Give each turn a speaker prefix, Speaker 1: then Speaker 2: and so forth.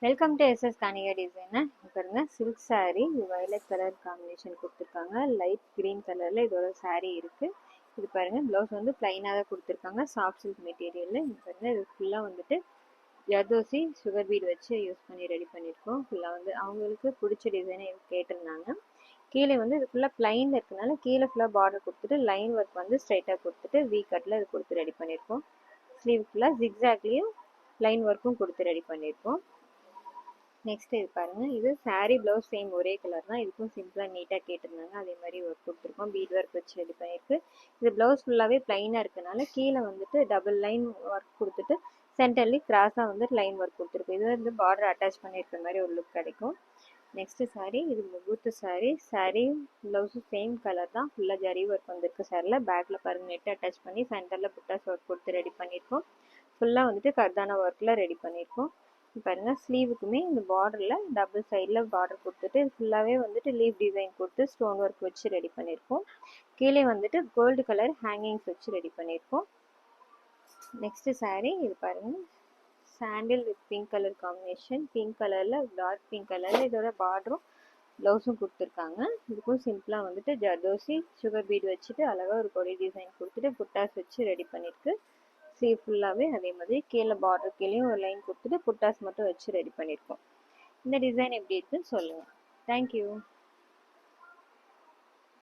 Speaker 1: Welcome to SS Kanika designer. பாருங்க, silk saree violet colour combination கொடுத்துருக்காங்க. Light green கலர்ல இதோட saree இருக்கு. இது பாருங்க, ப்ளவுஸ் வந்து பிளைனாக தான் கொடுத்துருக்காங்க. Soft silk material. இது பாருங்க, இது ஃபுல்லாக வந்துட்டு ஜர்தோசி சுகர் பீட் வச்சு யூஸ் பண்ணி ரெடி பண்ணியிருக்கோம். ஃபுல்லாக வந்து அவங்களுக்கு பிடிச்ச டிசைனை கேட்டிருந்தாங்க. கீழே வந்து இது ஃபுல்லாக பிளைன் இருக்கனால கீழே ஃபுல்லாக பார்டர் கொடுத்துட்டு லைன் ஒர்க் வந்து ஸ்ட்ரைட்டாக கொடுத்துட்டு வி கட்டில் இது கொடுத்து ரெடி பண்ணியிருக்கோம். ஸ்லீவ் ஃபுல்லாக ஜிக்ஸாக்லேயும் லைன் ஒர்க்கும் கொடுத்து ரெடி பண்ணியிருக்கோம். நெக்ஸ்ட் இது பாருங்க, இது saree பிளவுஸ் சேம் ஒரே கலர் தான். இதுக்கும் சிம்பிளா நீட்டா கேட்டிருந்தாங்க. அதே மாதிரி ஒர்க் கொடுத்துருக்கோம். பீட் ஒர்க் வச்சு ரெடி பண்ணியிருக்கு. இது பிளவுஸ் ஃபுல்லாவே பிளைனா இருக்கனால கீழே வந்துட்டு டபுள் லைன் ஒர்க் கொடுத்துட்டு சென்டர்லி கிராஸா வந்துட்டு லைன் ஒர்க் கொடுத்துருக்கு. இது வந்து பார்டர் அட்டாச் பண்ணியிருக்கிற மாதிரி ஒரு லுக் கிடைக்கும். நெக்ஸ்ட் saree, இது முகூர்த்த saree பிளவுஸும் சேம் கலர் தான். ஃபுல்லா ஜரி ஒர்க் வந்திருக்கு. சாரில பேக்ல பாருங்க, நெட் அட்டாச் பண்ணி சென்டர்ல புட்டாஸ் ஒர்க் கொடுத்து ரெடி பண்ணியிருக்கோம். ஃபுல்லா வந்துட்டு கர்தானா ஒர்க்ல ரெடி பண்ணியிருக்கோம். பாருங்க, ஸ்லீவுக்குமே இந்த பார்டர்ல டபுள் சைட்ல பார்டர் கொடுத்துட்டு ஃபுல்லாவே வந்துட்டு லீவ் டிசைன் கொடுத்து ஸ்டோன் ஒர்க் வச்சு ரெடி பண்ணியிருக்கோம். கீழே வந்துட்டு கோல்டு கலர் ஹேங்கிங்ஸ் வச்சு ரெடி பண்ணியிருக்கோம். நெக்ஸ்ட் saree, இது பாருங்க, சாண்டில் with pink colour combination. Pink கலர்ல டார்க் பிங்க் கலர்ல இதோட பார்டரும் ப்ளவுஸும் கொடுத்துருக்காங்க. இதுக்கும் சிம்பிளா வந்துட்டு ஜர்தோசி சுகர் பீட் வச்சுட்டு அழகா ஒரு கொடி டிசைன் கொடுத்துட்டு புட்டாஸ் வச்சு ரெடி பண்ணிருக்கு. ஸ்லீவ் ஃபுல்லாகவே அதே மாதிரி கீழே பார்டர் கீழேயும் ஒரு லைன் கொடுத்துட்டு புட்டாஸ் மட்டும் வச்சு ரெடி பண்ணியிருக்கோம். இந்த டிசைன் எப்படி இருக்குன்னு சொல்லுங்கள். தேங்க்யூ.